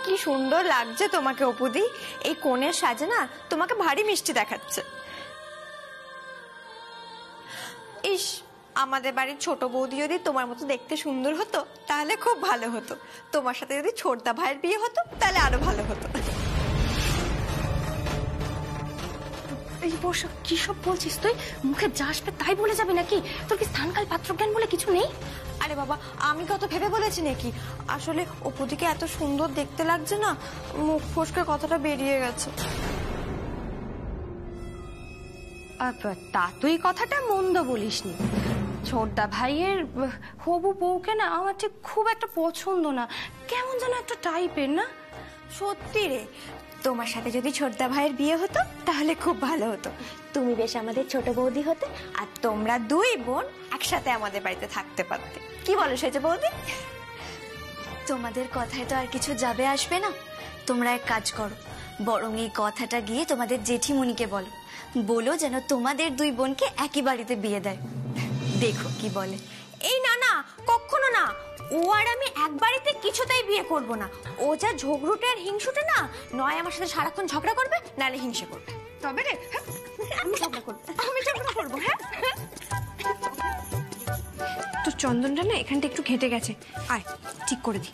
কি সুন্দর লাগছে তোমাকে অপুদি, এই কোণের সাজে না তোমাকে ভারী মিষ্টি দেখাচ্ছে। ইস, আমাদের বাড়ির ছোট বৌদি যদি তোমার মতো দেখতে সুন্দর হতো তাহলে খুব ভালো হতো। তোমার সাথে যদি ছোটদা ভাইয়ের বিয়ে হতো তাহলে আরো ভালো হতো। এই বর্ষা কি সব বলছিস তুই? মুখে যা আসবে তাই বলে যাবে নাকি? তোর কি স্থানকাল পাত্রজ্ঞান বলে কিছু নেই? আরে বাবা, আমি কত ভেবে বলেছি নাকি? আসলে অপুদিকে এত সুন্দর দেখতে লাগছে না, মুখ ফসকে কথাটা বেরিয়ে গেছে। তা তুই কথাটা মন্দ বলিসনি। ছোটদা ভাইয়ের হবু বউকে না আমার ঠিক খুব একটা পছন্দ না, কেমন যেন একটা টাইপের না। সত্যি রে, তোমার সাথে যদি ছোটদা ভাইয়ের বিয়ে হতো তাহলে খুব ভালো হতো। তুমি বেশ আমাদের ছোট বৌদি হতে, আর তোমরা দুই বোন একসাথে আমাদের বাড়িতে থাকতে পারতে। কি বলো সেজ বৌদি? তোমাদের কথায় তো আর কিছু যাবে আসবে না। তোমরা এক কাজ করো, বরং এই কথাটা গিয়ে তোমাদের জেঠিমণিকে বলো, বলো যেন তোমাদের দুই বোনকে একই বাড়িতে বিয়ে দেয়। দেখো কি বলে। এই না না, কখনো না। ও আর আমি এক বাড়িতে কিছুতেই বিয়ে করব না। ও যা ঝগড়ুটে আর হিংসুটে না, নয় আমার সাথে সারাক্ষণ ঝগড়া করবে, নালে হিংসে করবে। তবে রে আমি ঝগড়া করবো, আমি ঝগড়া করবো। হ্যাঁ, তোর চন্দনটা না এখানটা একটু ঘেটে গেছে, আয় ঠিক করে দি।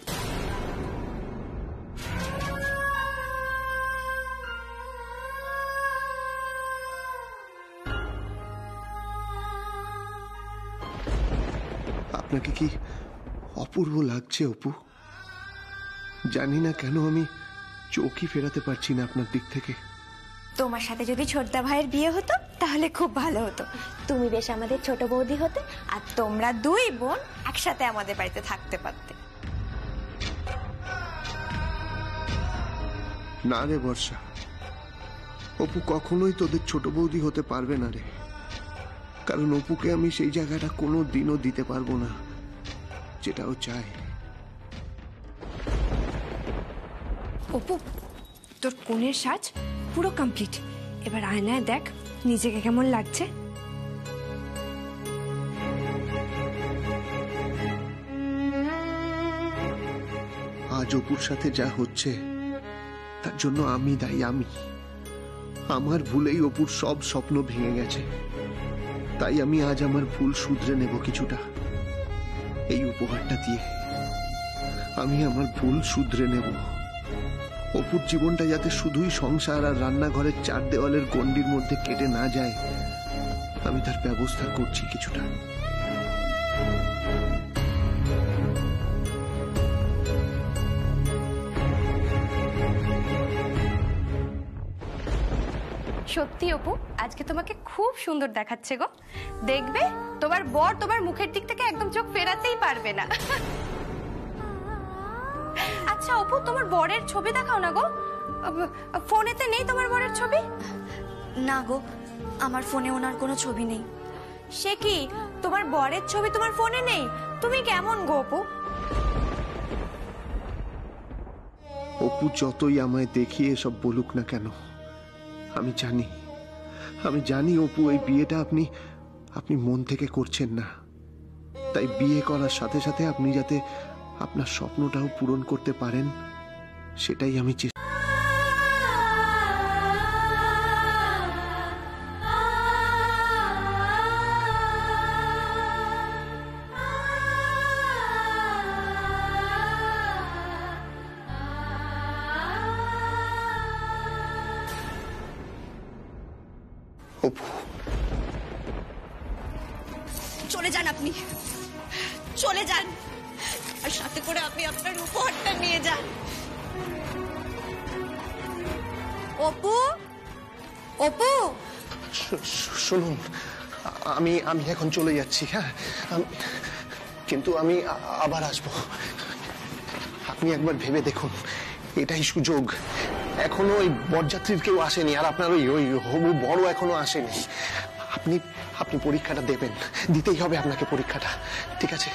আপনাকে কি অপূর্ব লাগছে অপু? জানি না কেন আমি চোখই ফেরাতে পারছি না আপনার দিক থেকে। তোমার সাথে যদি ছোটদা ভাইয়ের বিয়ে হতো তাহলে খুব ভালো হতো। তুমি বেশ আমাদের ছোট বৌদি হতে, আর তোমরা দুই বোন একসাথে আমাদের বাড়িতে থাকতে পারতে। না রে বর্ষা, অপু কখনোই তোদের ছোট বৌদি হতে পারবে না রে। কারণ অপুকে আমি সেই জায়গাটা কোনো দিনও দিতে পারবো না যেটাও চাই। অপু, তোর কোণের সাজ পুরো কমপ্লিট। এবার আয়নায় দেখ নিজেকে কেমন লাগছে। আজ অপুর সাথে যা হচ্ছে তার জন্য আমি দায়ী। আমার ভুলেই অপুর সব স্বপ্ন ভেঙে গেছে। তাই আমি আজ আমার ভুল শুধরে নেব কিছুটা। এই উপহারটা দিয়ে আমি আমার ভুল শুধরে নেব। অপুর জীবনটা যাতে শুধুই সংসার আর রান্নাঘরের চার দেওয়ালের গণ্ডির মধ্যে কেটে না যায়, আমি তার ব্যবস্থা করছি কিছুটা। সত্যি অপু, আজকে তোমাকে খুব সুন্দর দেখাচ্ছে গো। দেখবে তোমার বর তোমার মুখের দিক থেকে একদম চোখ ফেরাতেই পারবে না। আচ্ছা অপু, তোমার বরের ছবি দেখাও না গো। ফোনেতে নেই তোমার বরের ছবি? না গো, আমার ফোনে ওনার কোনো ছবি নেই। সে কি, তোমার বরের ছবি তোমার ফোনে নেই? তুমি কেমন গো অপু? অপু যতই আমায় দেখিয়ে এসব বলুক না কেন, আমি জানি আমি জানি অপু, এই বিয়েটা আপনি মন থেকে করছেন না। তাই বিয়ে করার সাথে সাথে আপনি যাতে আপনার স্বপ্নটাও পূরণ করতে পারেন, সেটাই আমি চেষ্টা। অপু, চলে যান আপনি, চলে যান, আর সাথে করে আপনি আপনার উপহারটা নিয়ে যান। অপু, অপু, শুনুন, আমি এখন চলে যাচ্ছি। হ্যাঁ, কিন্তু আমি আবার আসবো। আপনি একবার ভেবে দেখুন, এটাই সুযোগ। এখনো ওই বরযাত্রীর কেউ আসেনি, আর আপনার ওই হবু বড় এখনো আসেনি। আপনি পরীক্ষাটা দেবেন, দিতেই হবে আপনাকে পরীক্ষাটা, ঠিক আছে?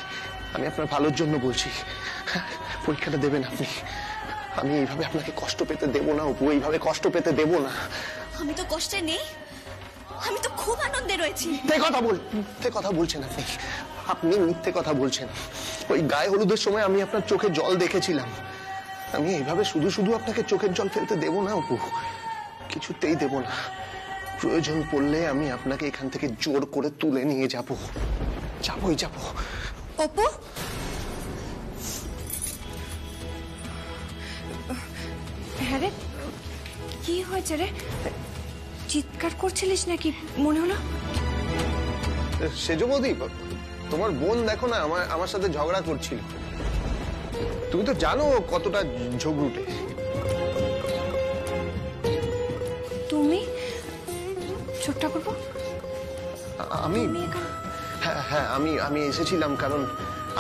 আমি আপনার ভালোর জন্য বলছি, পরীক্ষাটা দেবেন আপনি। আমি এইভাবে আপনাকে কষ্ট পেতে দেব না অপু, এইভাবে কষ্ট পেতে দেব না। আমি তো কষ্টে নেই, আমি তো খুব আনন্দে রয়েছি। মিথ্যে কথা বলছেন আপনি মিথ্যে কথা বলছেন। ওই গায়ে হলুদের সময় আমি আপনার চোখে জল দেখেছিলাম। আমি এইভাবে শুধু শুধু আপনাকে চোখের জল ফেলতে দেব না অপু, কিছুতেই দেব না। প্রয়োজন পড়লে আমি আপনাকে এখান থেকে জোর করে তুলে নিয়ে যাবই যাব। অপু, হ্যাঁ রে, কি হয়েছে রে? চিৎকার করছিলিস নাকি মনে হলো? সেজ বৌদি, তোমার বোন দেখো না আমার সাথে ঝগড়া করছিল। তুমি তো জানো কতটা ঝগড়ুটে। তুমি ছোট্ট করবো? আমি হ্যাঁ, আমি এসেছিলাম কারণ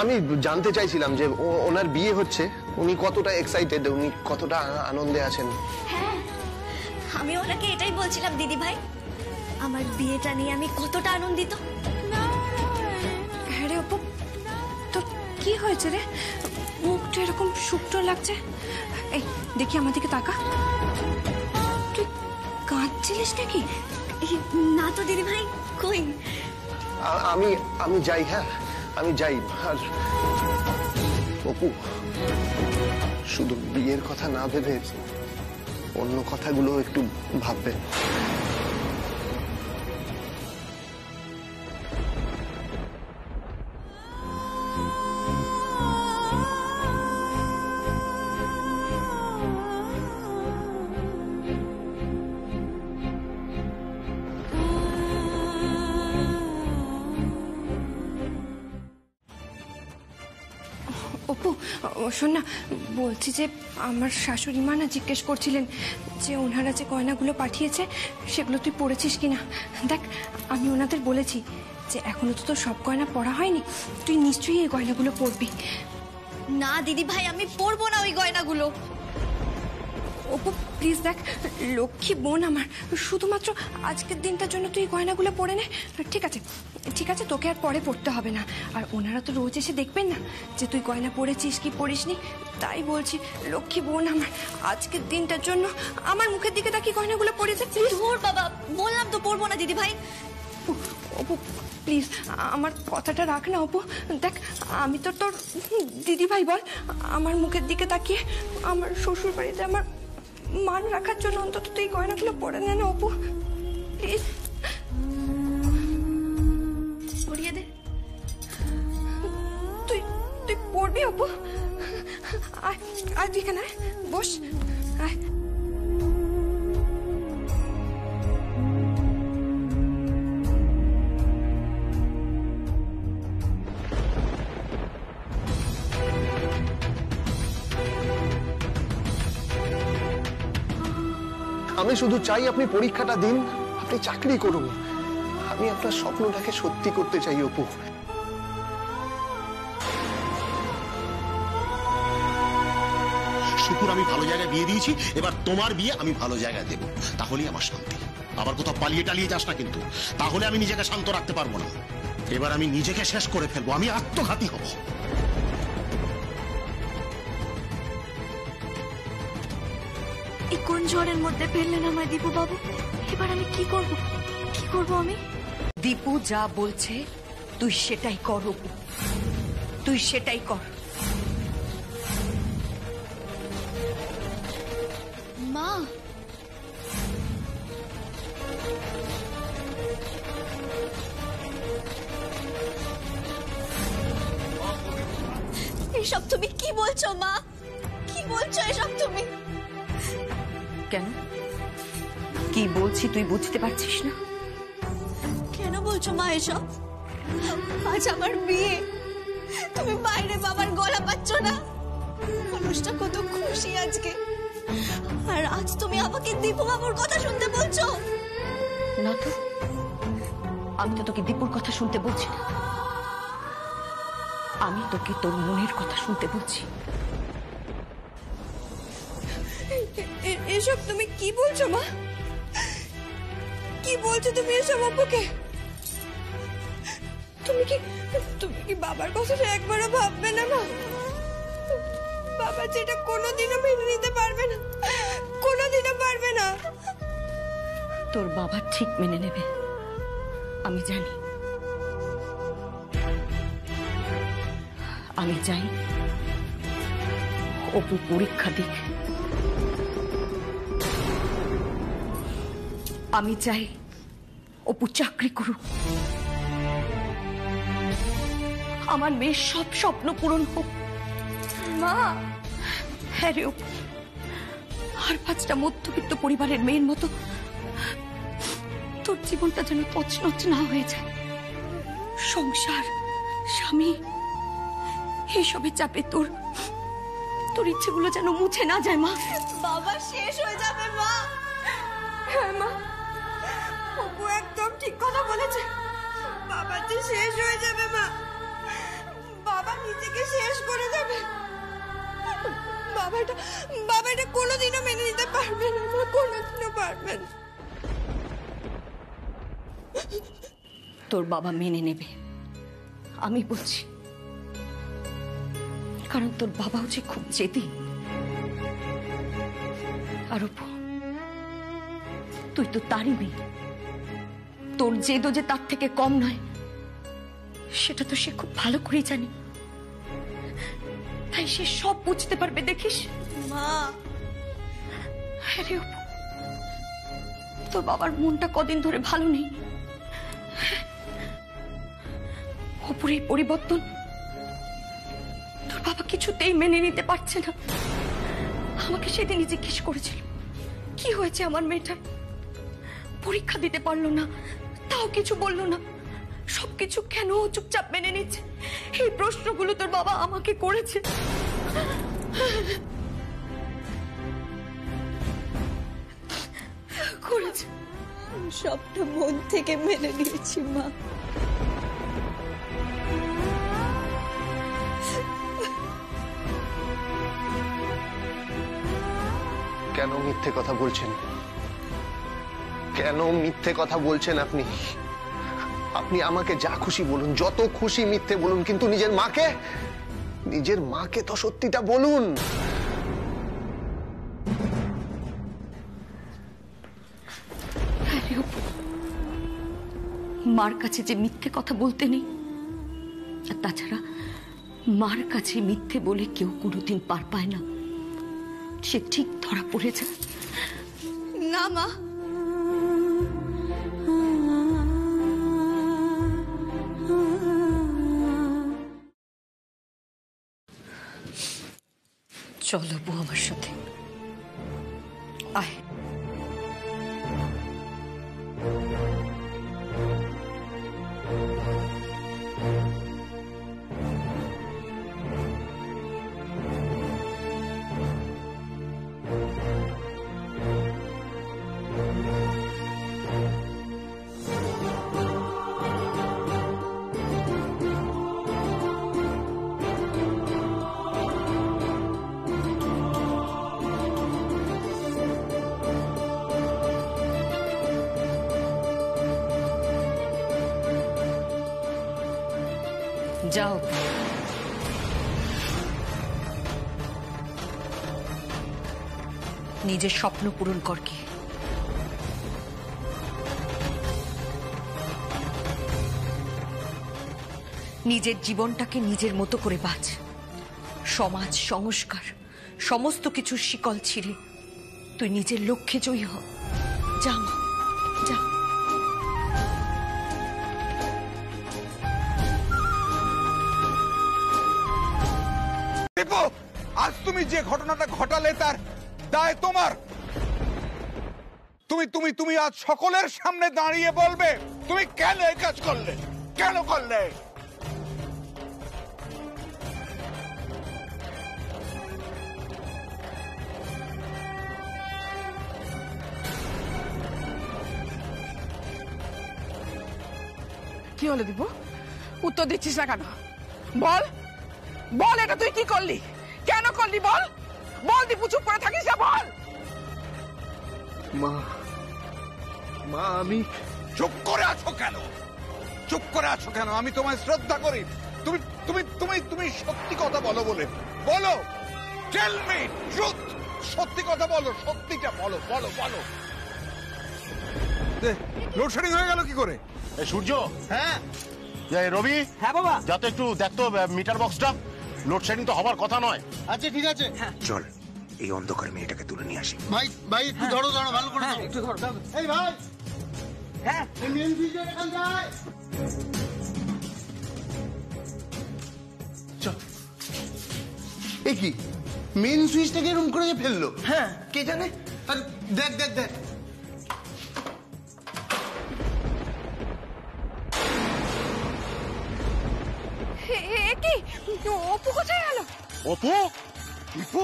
আমি জানতে চাইছিলাম যে ওনার বিয়ে হচ্ছে, উনি কতটা এক্সাইটেড, উনি কতটা আনন্দে আছেন। হ্যাঁ, আমি ওনাকে এটাই বলছিলাম দিদি ভাই, আমার বিয়েটা নিয়ে আমি কতটা আনন্দিত। হ্যাঁ রে অপু, তোর কি হয়েছে রে? মুখটা এরকম শুকনো লাগছে। এই দেখি আমার দিকে তাকা, তুই কাঁদছিলিস নাকি? না তো দিদি ভাই, কই? আমি যাই। হ্যাঁ, আমি যাই। আর অপু, শুধু বিয়ের কথা না ভেবে অন্য কথাগুলো একটু ভাববেন। অপু, শোন না, বলছি যে আমার শাশুড়ি মা না জিজ্ঞেস করছিলেন যে ওনারা যে গয়নাগুলো পাঠিয়েছে সেগুলো তুই পরেছিস কিনা। দেখ, আমি ওনাদের বলেছি যে এখনো তো তোর সব গয়না পরা হয়নি, তুই নিশ্চয়ই এই গয়নাগুলো পরবি। না দিদি ভাই, আমি পরবো না ওই গয়নাগুলো। অপু প্লিজ, দেখ, লক্ষ্মী বোন আমার, শুধুমাত্র আজকের দিনটার জন্য তুই গয়নাগুলো পরে নে। ঠিক আছে, ঠিক আছে, তোকে আর পরে পড়তে হবে না। আর ওনারা তো রোজ এসে দেখবেন না যে তুই গয়না পরেছিস কি পরিসনি। তাই বলছি, লক্ষ্মী বোন আমার, আজকের দিনটার জন্য আমার মুখের দিকে তাকিয়ে গয়নাগুলো পরেছে। ধুর বাবা, বললাম তো পরবো না দিদি ভাই। অপু প্লিজ, আমার কথাটা রাখ না অপু। দেখ, আমি তো তোর দিদি ভাই, বল, আমার মুখের দিকে তাকিয়ে আমার শ্বশুর বাড়িতে আমার মান রাখার জন্য অন্তত তুই গয়নাগুলো পরে নে না অপু, প্লিজ। পরিয়ে দে। তুই পড়বি অপু? আয় এখানে, বস, আয়। আমি শুধু চাই আপনি পরীক্ষাটা দিন, আপনি চাকরি করুন। আমি আপনার স্বপ্নটাকে সত্যি করতে চাই অপু। শুকুর আমি ভালো জায়গায় বিয়ে দিয়েছি, এবার তোমার বিয়ে আমি ভালো জায়গায় দেবো, তাহলেই আমার শান্তি। আবার কোথাও পালিয়ে টালিয়ে যাস না কিন্তু, তাহলে আমি নিজেকে শান্ত রাখতে পারবো না। এবার আমি নিজেকে শেষ করে ফেলবো, আমি আত্মঘাতী হব। এই কোন ঝড়ের মধ্যে ফেললেন আমায় দীপু বাবু? এবার আমি কি করব? কি করব আমি? দীপু যা বলছে তুই সেটাই কর অপু, তুই সেটাই কর। মা, এসব তুমি কি বলছো মা? কি বলছো এসব তুমি? কেন, কি বলছি তুই বুঝতে পারছিস না? কেন বলছো মা এসব? আজ আমার বিয়ে, তুমি বাইরে বাবার গলা পাচ্ছ না? মানুষটা কত খুশি আজকে, আর আজ তুমি আমাকে দীপু বাবুর কথা শুনতে বলছো? না তো, আমি তো তোকে দীপুর কথা শুনতে বলছি না, আমি তোকে তোর মনের কথা শুনতে বলছি। এসব তুমি কি বলছো মা? কি বলছো তুমি এসব অপুকে? তুমি কি বাবার কথাটা একবারও ভাববে না মা? বাবা যেটা কোনোদিনও মেনে নিতে পারবে না, কোনোদিনও পারবে না। তোর বাবা ঠিক মেনে নেবে, আমি জানি। আমি চাই অপু পরীক্ষা দিক, আমি চাই অপু চাকরি করুক, আমার মেয়ের সব স্বপ্ন পূরণ হোক। মা, হ্যাঁ রে অপু, আর 5টা মধ্যবিত্ত পরিবারের মেয়ের মতো তোর জীবনটা যেন তছনছ না হয়ে যায়। সংসার, স্বামী, এইসবের চাপে তোর ইচ্ছেগুলো যেন মুছে না যায় মা। বাবা শেষ হয়ে যাবে মা। হ্যাঁ মা, অপু একদম ঠিক কথা বলেছে, বাবা যে শেষ হয়ে যাবে মা, বাবা নিজেকে শেষ করে দেবে। বাবা এটা কোনোদিনও মেনে নিতে পারবে না মা, কোনোদিনও পারবে না। তোর বাবা মেনে নেবে, আমি বলছি, কারণ তোর বাবা হচ্ছে খুব জেদি। আর অপু, তুই তো তারই মেয়ে, তোর জেদও যে তার থেকে কম নয় সেটা তো সে খুব ভালো করে জানি, তাই সে সব বুঝতে পারবে, দেখিস মা। আরে অপু, তোর বাবার মনটা কদিন ধরে ভালো নেই। অপুর এই পরিবর্তন তোর বাবা কিছুতেই মেনে নিতে পারছে না। আমাকে সেদিনই জিজ্ঞেস করেছিল কি হয়েছে আমার মেয়েটার, পরীক্ষা দিতে পারলো না, তাও কিছু বললো না, সবকিছু কেন চুপচাপ মেনে নিচ্ছে, এই প্রশ্নগুলো তোর বাবা আমাকে করেছে। সবটা মন থেকে মেনে নিয়েছি মা। কেন মিথ্যে কথা বলছেন? কেন মিথ্যে কথা বলছেন আপনি? আপনি আমাকে যা খুশি বলুন, যত খুশি মিথ্যে বলুন, কিন্তু নিজের মাকে তো সত্যিটা বলুন। মার কাছে যে মিথ্যে কথা বলতে নেই, আর তাছাড়া মার কাছে মিথ্যে বলে কেউ কোনোদিন পার পায় না, সে ঠিক ধরা পড়ে যায়। না মা, চলো বউ আমার সাথে, আয়। যাও, নিজের স্বপ্ন পূরণ কর। কি নিজের জীবনটাকে নিজের মতো করে বাঁচ। সমাজ, সংস্কার সমস্ত কিছুর শিকল ছিঁড়ে তুই নিজের লক্ষ্যে জয়ী হ। যা মা, যা। দীপু, আজ তুমি যে ঘটনাটা ঘটালে তার দায় তোমার। তুমি তুমি তুমি আজ সকলের সামনে দাঁড়িয়ে বলবে তুমি কেন এই কাজ করলে, কেন করলে। কি হলো দীপু? উত্তর দিচ্ছিস না কেন? বল বল, এটা তুই কি করলি, কেন করলি বল। বল দীপু, চুপ করে থাকিস না, বল। মা, মা আমি চুপ করে আছো কেন, চুপ করে আছো কেন? আমি তোমায় শ্রদ্ধা করি। তুমি তুমি তুমি তুমি সত্যি কথা বলো বলে বলো। টেল মি ট্রুথ, সত্যি কথা বলো, সত্যিটা বলো, বলো বলো। লোডশেডিং হয়ে গেল কি করে? সূর্য, হ্যাঁ রবি, হ্যাঁ বাবা। যাতে একটু দেখতো মিটার বক্সটা। লোডশেডিং তো হবার কথা নয়। আচ্ছা ঠিক আছে, চল এই অন্ধকারে মেয়েটাকে তুলে নিয়ে আসি। ভাই ভাই একটু ধরো ধরো, ভালো করে ধরো। একটু ধর। এই ভাই, হ্যাঁ, এই মেন সুইচটা এখান যায়। এ কি মেন সুইচটাকে এরকম করে ফেললো? হ্যাঁ, কে জানে। আরে দেখ দেখ দেখ, কি অপু কোথায় গেল? অপু, দীপু,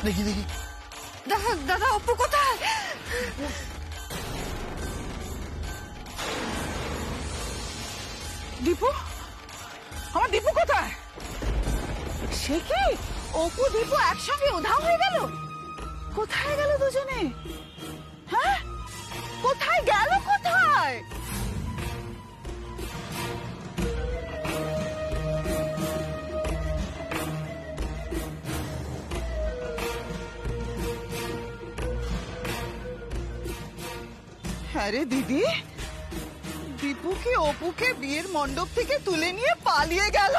দেখি দেখি। দাদা দাদা, অপু কোথায়? দীপু, আমার দীপু কোথায়? সে কি, অপু দীপু একসঙ্গে উধাও হয়ে গেল? কোথায় গেল দুজনে? হ্যাঁ, কোথায় গেল, কোথায়? আরে দিদি, দীপু কি অপুকে বিয়ের মণ্ডপ থেকে তুলে নিয়ে পালিয়ে গেল?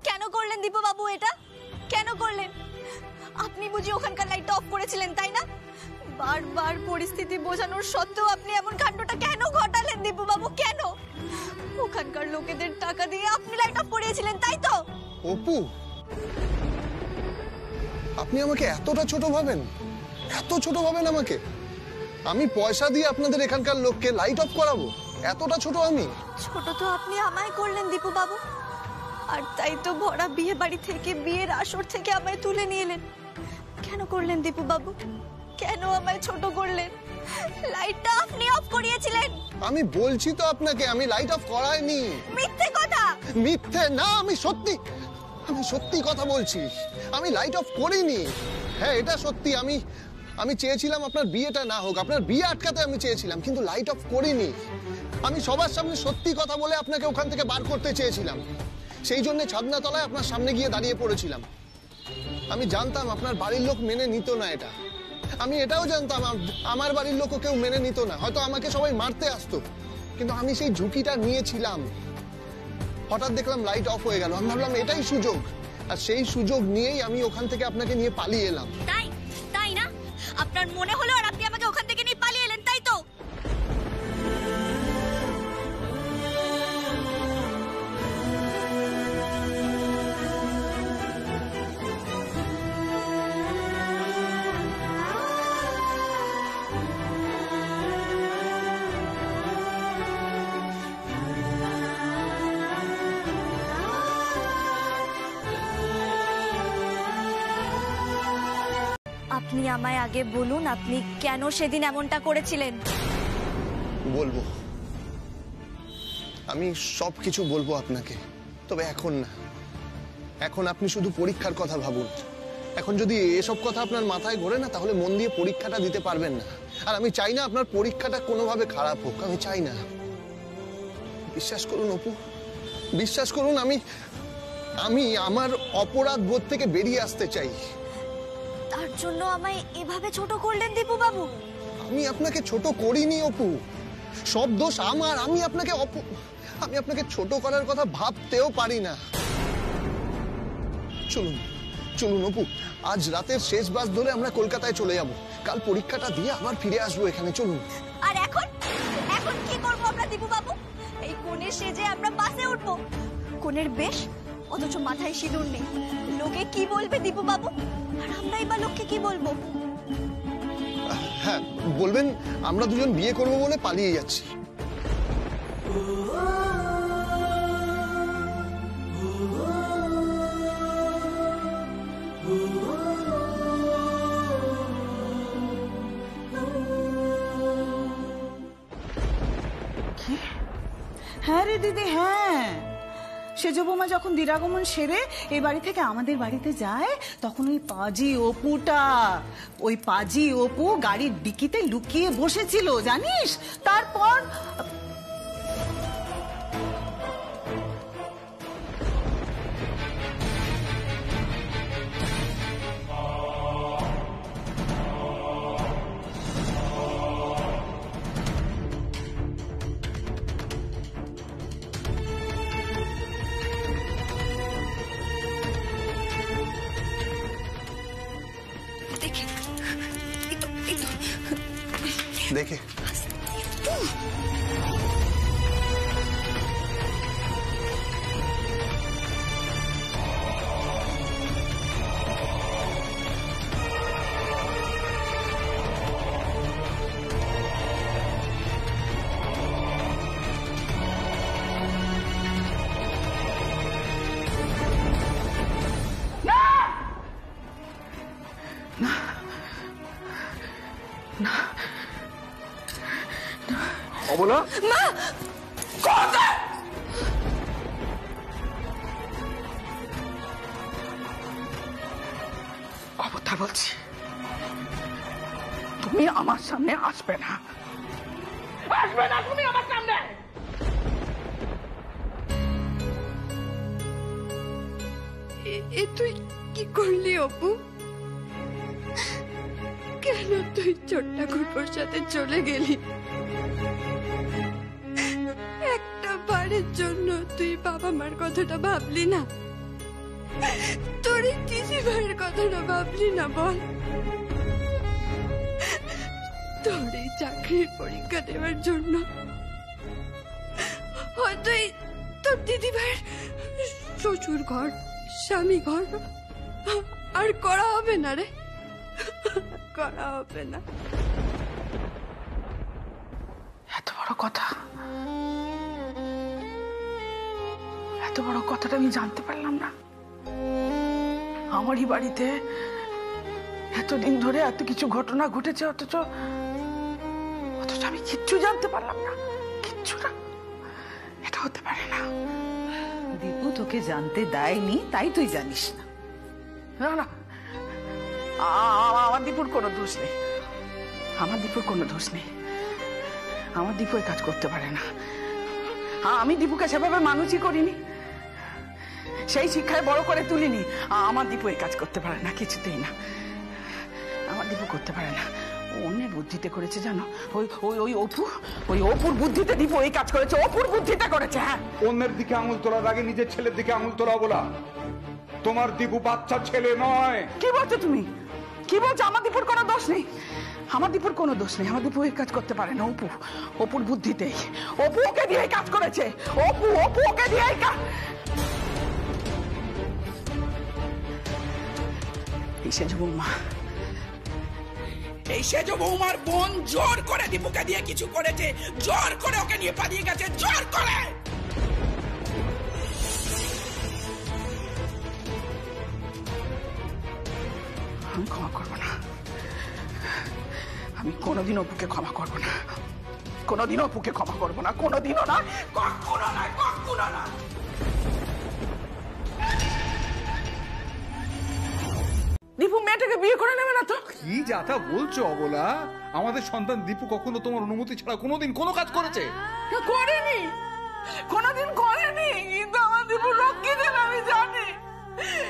কেন করলেন দীপু বাবু এটা? কেন করলেন? আপনি বুঝি ওখানকার লাইট অফ করেছিলেন, তাই না? বারবার পরিস্থিতি বোঝানোর সত্ত্বেও আপনি এমন কাণ্ডটা কেন ঘটালেন দীপু বাবু? কেন? ওখানকার লোকেদের টাকা দিয়ে আপনি লাইট অফ করিয়েছিলেন, তাই তো? অপু, আপনি আমাকে এতটা ছোট ভাবেন? এত ছোট ভাবেন আমাকে? আমি পয়সা দিয়ে আপনাদের এখানকার লোককে লাইট অফ করাবো? এতটা ছোট আমি? ছোট তো আপনি আমায় করলেন দীপু বাবু, আর তাই তো ভরা বিয়ে বাড়ি থেকে, বিয়ের আসর থেকে আমায় তুলে নিয়ে এলেন। কেন করলেন দীপু বাবু? কেন আমায় ছোট করলেন? লাইটটা আপনি অফ করিয়েছিলেন। আমি বলছি তো আপনাকে, আমি লাইট অফ করাইনি। মিথ্যে কথা। মিথ্যে না, আমি সত্যি কথা বলছি। আমি লাইট অফ করিনি। হ্যাঁ, এটা সত্যি। আমি চেয়েছিলাম আপনার বিয়েটা না হোক, আপনার বিয়ে আটকাতে আমি চেয়েছিলাম, কিন্তু লাইট অফ করিনি। আমি সবার সামনে সত্যি কথা বলে আপনাকে ওখান থেকে বার করতে চেয়েছিলাম। সেই জন্য ছাদনাতলায় আপনার সামনে গিয়ে দাঁড়িয়ে পড়েছিলাম। আমি জানতাম আপনার বাড়ির লোক মেনে নিত না এটা। আমি এটাও জানতাম আমার বাড়ির লোকও কেউ মেনে নিত না, হয়তো আমাকে সবাই মারতে আসতো, কিন্তু আমি সেই ঝুঁকিটা নিয়েছিলাম। হঠাৎ দেখলাম লাইট অফ হয়ে গেল, আমি ভাবলাম এটাই সুযোগ, আর সেই সুযোগ নিয়েই আমি ওখান থেকে আপনাকে নিয়ে পালিয়ে এলাম। তাই না? আপনার মনে হলো আর আপনি আমাকে ওখান থেকে নিয়ে পালিয়ে এলেন, তাই তো? আপনি আমায় আগে বলুন, আপনি কেন সেদিন এমনটা করেছিলেন? বলবো, আমি সবকিছু বলবো আপনাকে, তবে এখন না। এখন আপনি শুধু পরীক্ষার কথা ভাবুন। এখন যদি এসব কথা আপনার মাথায় ঘোরে না, তাহলে মন দিয়ে পরীক্ষাটা দিতে পারবেন না। আর আমি চাই না আপনার পরীক্ষাটা কোনোভাবে খারাপ হোক, আমি চাই না। বিশ্বাস করুন অপু, বিশ্বাস করুন, আমি আমার অপরাধ বোধ থেকে বেরিয়ে আসতে চাই। তার জন্য আমায় এভাবে ছোট করলেন দীপু বাবু? আমি আপনাকে ছোট করিনি অপু, সব দোষ আমার। আমি আপনাকে ছোট করার কথা ভাবতেও পারি না। চলুন চলুন অপু, আজ রাতের শেষ বাস ধরে আমরা কলকাতায় চলে যাব। কাল পরীক্ষাটা দিয়ে আবার ফিরে আসবো এখানে। চলুন। আর এখন এখন কি করবো আমরা দীপু বাবু? এই কোণে সেজে আমরা বাসে উঠবো, কোণের বেশ, অথচ মাথায় সিঁদুর নেই। লোকে কি বলবে দীপু বাবু? আর আমরাই বা লোককে কি বলবো? হ্যাঁ বলবেন, আমরা দুজন বিয়ে করবো বলে পালিয়ে যাচ্ছি। হ্যাঁ রে দিদি, হ্যাঁ। সেজ বৌমা যখন দিরাগমন সেরে এই বাড়ি থেকে আমাদের বাড়িতে যায়, তখন ওই পাজি অপু গাড়ির ডিকিতে লুকিয়ে বসেছিল, জানিস? তারপর দেখে অবলা, মা! খবরদার বলছি, তুমি আমার সামনে আসবে না, আসবে না তুমি আমার সামনে। এ তুই কি করলি অপু? কেন তুই ছোট্ট ঠাকুরপোর সাথে চলে গেলি? একটা বারের জন্য তুই বাবা মার কথাটা ভাবলি না? তোর দিদি ভাইয়ের কথাটা ভাবলি না? বল, তোর এই চাকরির পরীক্ষা দেওয়ার জন্য হয়তো তোর দিদি ভাইয়ের শ্বশুর ঘর, স্বামী ঘর আর করা হবে না রে, করা হবে না। এত বড় কথা, এত বড় কথাটা আমি জানতে পারলাম না। আমারই বাড়িতে এতদিন ধরে এত কিছু ঘটনা ঘটেছে, অথচ আমি কিচ্ছু জানতে পারলাম না, কিচ্ছু না। এটা হতে পারে না। দীপু তোকে জানতে দেয়নি, তাই তুই জানিস না। না না, আমার দীপুর কোনো দোষ নেই, আমার দীপুর কোনো দোষ নেই। আমার দীপু এই কাজ করতে পারে না। আমি দীপুকে সেভাবে মানুষই করিনি, সেই শিক্ষায় বড় করে তুলিনি। আমার দীপু এই কাজ করতে পারে না, কিছুতেই না। আমার দীপু করতে পারে না। অন্যের বুদ্ধিতে করেছে জানো, ওই অপুর বুদ্ধিতে দীপু এই কাজ করেছে, অপুর বুদ্ধিতে করেছে। হ্যাঁ, অন্যের দিকে আঙুল তোলার আগে নিজের ছেলের দিকে আঙুল তোলা বলা। তোমার দীপু বাচ্চা ছেলে নয়। কি বলছো তুমি? কি বলছো? আমার দীপুর কোনো দোষ নেই, আমার দীপুর কোনো দোষ নেই। আমার দীপু এই কাজ করতে পারে না। অপুর বুদ্ধিতেই, অপু ওকে দিয়ে কাজ করেছে। অপু ওকে দিয়ে কাজ। এই সেজ বৌমা, এই সেজ বৌমার বোন জোর করে দীপুকে দিয়ে কিছু করেছে, জোর করে ওকে নিয়ে পালিয়ে গেছে, জোর করে। আমি ক্ষমা করবো না, আমি কোনোদিন অপুকে ক্ষমা করব না, কোনোদিনও অপুকে ক্ষমা করব না, কোনোদিনও না, কখনো না, কখনো না। দীপু মেয়েটাকে বিয়ে করে নেবে না তো? কি যাতা বলছো অবলা? আমাদের সন্তান দীপু কখনো তোমার অনুমতি ছাড়া কোনোদিন কোনো কাজ করেছে? করেনি, কোনোদিন করেনি, কিন্তু আমার দীপু লক্ষ্মী দেন আমি জানি,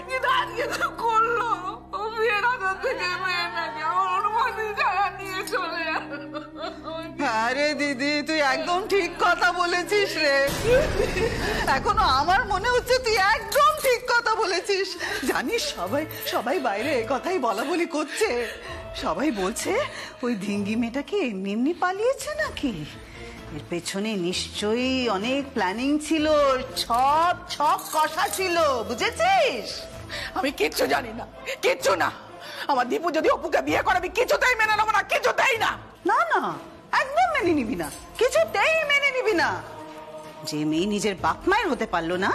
কিন্তু আজকে তো করলো। ও বিয়ের আগে থেকে মেয়েটাকে আমার অনুমতি ছাড়া নিয়ে চলে গেল। আরে দিদি, তুই একদম ঠিক কথা বলেছিস রে। এখনো আমার মনে হচ্ছে তুই একদম ঠিক কথা বলেছিস। জানিস, সবাই সবাই বাইরে এ কথাই বলা বলি করছে। সবাই বলছে ওই ধিঙ্গি মেয়েটাকে এমনি এমনি পালিয়েছে নাকি। এর পেছনে নিশ্চয়ই অনেক প্ল্যানিং ছিল, সব ছক কষা ছিল, বুঝেছিস? আমি কিচ্ছু জানি না, কিচ্ছু না। আমার দীপু যদি অপুকে বিয়ে করে আমি কিছুতেই মেনে নেবো না, কিছুতেই না। না না, একদম মেনে নিবি না, কিছুতেই মেনে নিবি না। যে মেয়ে নিজের বাপ মায়ের হতে পারলো না,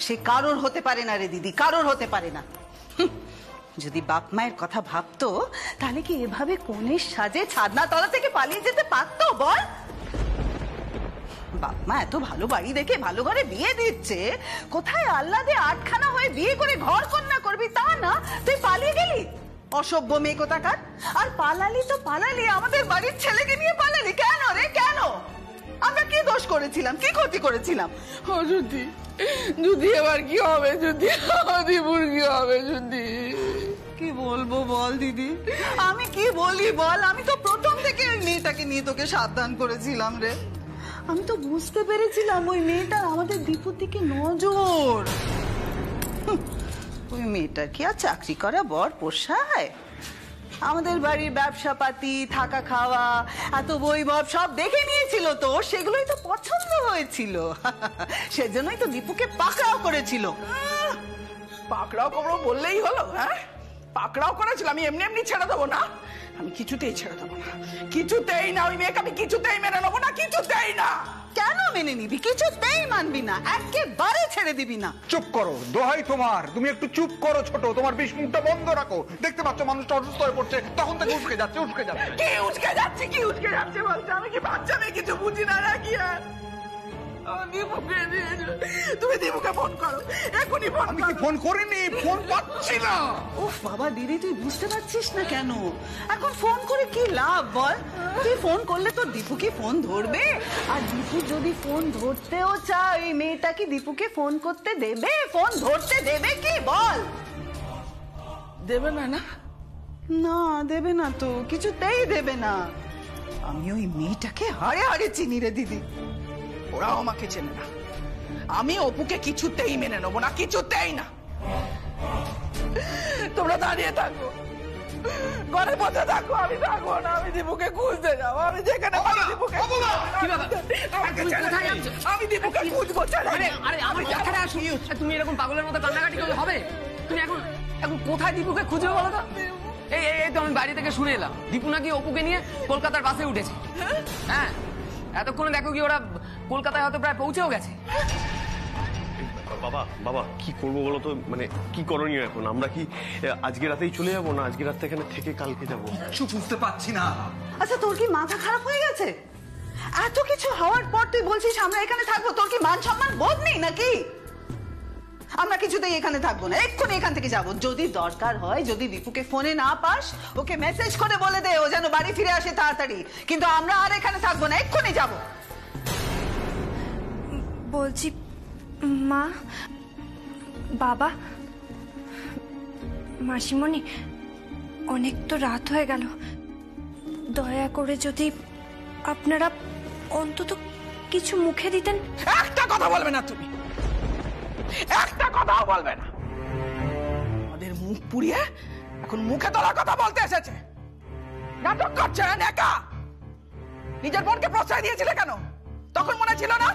সে কারোর হতে পারে না রে দিদি, কারোর হতে পারে না। যদি বাপ মায়ের কথা ভাবতো তাহলে কি এভাবে কোণের সাজে ছাদনা তলা থেকে পালিয়ে যেতে পারতো বল? বাপ মা এত ভালো বাড়ি দেখে ভালো ঘরে বিয়ে দিচ্ছে, কোথায় আহ্লাদে আটখানা হয়ে বিয়ে করে ঘর কন্যা করবি তা না, তুই পালিয়ে গেলি। অসভ্য মেয়ে কোথাকার। আর পালালি তো পালালি, আমাদের বাড়ির ছেলেকে নিয়ে পালালি কেন রে, কেন? আমরা কি দোষ করেছিলাম, কি ক্ষতি করেছিলাম? ও যদি, যদি এবার কি হবে, যদি দীপুর কি হবে, যদি কি বলবো বল দিদি, আমি কি বলি বল? আমি তো প্রথম থেকে ওই মেয়েটাকে নিয়ে তোকে সাবধান করেছিলাম রে। আমি তো বুঝতে পেরেছিলাম ওই মেয়েটার আমাদের দীপুর দিকে নজর। ওই মেয়েটার কি আর চাকরি করা বর পোষায়? আমাদের বাড়ির ব্যবসা পাতি, থাকা খাওয়া, এত বৈভব সব দেখে নিয়েছিল তো, সেগুলোই তো পছন্দ হয়েছিল। সেজন্যই তো দীপুকে পাকড়াও করেছিল। পাকড়াও করবো বললেই হলো? হ্যাঁ, পাকড়াও করেছিল, আমি এমনি এমনি ছেড়ে দেবো না, আমি কিছুতেই ছেড়ে দেবো না, কিছুতেই না। ওই মেয়েকে আমি কিছুতেই মেনে নেবো না, কিছুতেই না। কেন মেনে নিবি? কিছুতেই মানবি না, একেবারে ছেড়ে দিবি না। চুপ করো, দোহাই তোমার, তুমি একটু চুপ করো ছোট, তোমার বিষ মুখটা বন্ধ রাখো। দেখতে পাচ্ছ মানুষটা অসুস্থ হয়ে পড়ছে, তখন থেকে উস্কে যাচ্ছে, উস্কে যাচ্ছে। কি উস্কে যাচ্ছে, কি উস্কে যাচ্ছে বলছে? আমি কি বাচ্চা মেয়ে, কিছু বুঝি না নাকি? আর তুমি দীপুকে ফোন করো, এখনই ফোন। আমি কি ফোন করিনি? ফোন পাচ্ছি না। উফ বাবা দিদি, তুই বুঝতে পারছিস না কেন? এখন ফোন করে কি লাভ বল? তুই ফোন করলে তো দীপু কি ফোন ধরবে? আর দীপু যদি ফোন ধরতেও চায়, ওই মেয়েটা কি দীপুকে ফোন করতে দেবে, ফোন ধরতে দেবে কি বল? দেবে না? না না, দেবে না তো, কিছুতেই দেবে না। আমি ওই মেয়েটাকে হাড়ে হাড়ে চিনি রে দিদি। ওরাও আমাকে চেনে না, আমি অপুকে কিছুতেই মেনে নেবো না, কিছুতেই না। তোমরা দাঁড়িয়ে থাকো, ঘরে বসে থাকো, আমি থাকবো না। আমি দীপুকে খুঁজতে যাবো, আমি যেখানে পারি দীপুকে। আমি দীপুকে খুঁজবো। তুমি এরকম পাগলের মতো কান্নাকাটি করলে হবে? তুমি এখন এখন কোথায় দীপুকে খুঁজবে বলো তো? এই তো আমি বাড়ি থেকে শুনে এলাম দীপু নাকি অপুকে নিয়ে কলকাতার বাসে উঠেছে। হ্যাঁ, এতক্ষণে দেখো কি ওরা কলকাতায় হয়তো প্রায় পৌঁছেও গেছে। বাবা বাবা কি করবো বলো তো, মানে কি করণীয় এখন? আমরা কি আজকে রাতেই চলে যাবো, না আজকে রাতে এখানে থেকে কালকে যাবো? কিছু বুঝতে পারছি না। আচ্ছা, তোর কি মাথা খারাপ হয়ে গেছে? এত কিছু হওয়ার পর তুই বলছিস আমরা এখানে থাকবো? তোর কি মান সম্মান বোধ নেই নাকি? আমরা কিছুতেই এখানে থাকবো না, এক্ষুনি এখান থেকে যাবো। যদি দরকার হয়, যদি দীপুকে ফোনে না পাস, ওকে মেসেজ করে বলে দে ও যেন বাড়ি ফিরে আসে তাড়াতাড়ি। কিন্তু আমরা আর এখানে থাকবো না, এক্ষুনি যাবো। বলছি মা, বাবা, মাসিমণি, অনেক তো রাত হয়ে গেল, দয়া করে যদি আপনারা অন্তত কিছু মুখে দিতেন। একটা কথা বলবে না তুমি, একটা কথাও বলবে না। আমাদের মুখ পুড়িয়ে এখন মুখে তোলা কথা বলতে এসেছে, নাটক করছে। একা নিজের বোনকে প্রশ্রয় দিয়েছিলে কেন? তখন মনে ছিল না?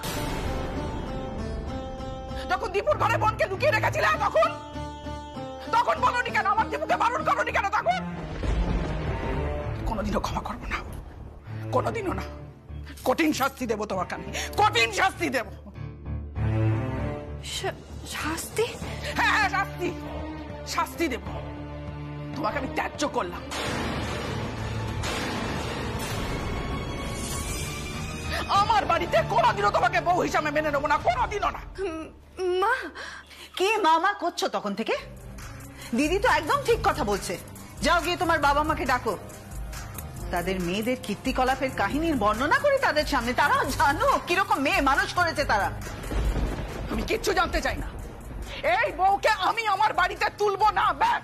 যখন দীপুর ঘরে বোনকে লুকিয়ে রেখেছিলে, তখন তখন বলনি কেন? আমার দীপুকে বারণ করনি কেন তখন? কোনোদিনও ক্ষমা করবো না, কোনোদিনও না। কঠিন শাস্তি দেবো তোমার কানে, কঠিন শাস্তি দেবো। শাস্তি? হ্যাঁ, শাস্তি, শাস্তি দেব। তোমাকে আমি ত্যায্য করলাম, আমার বাড়িতে কোনোদিনও তোমাকে বউ হিসাবে মেনে নেবো না, কোনোদিনও না। মা, কি মামা করছো তখন থেকে? দিদি তো একদম ঠিক কথা বলছে। যাও গিয়ে তোমার বাবা মাকে ডাকো, তাদের মেয়েদের কীর্তিকলাপের কাহিনীর বর্ণনা করে তাদের সামনে। তারা জানো কিরকম মেয়ে মানুষ করেছে তারা। আমি কিচ্ছু জানতে চাই না। এই বউকে আমি আমার বাড়িতে তুলবো না, ব্যাস।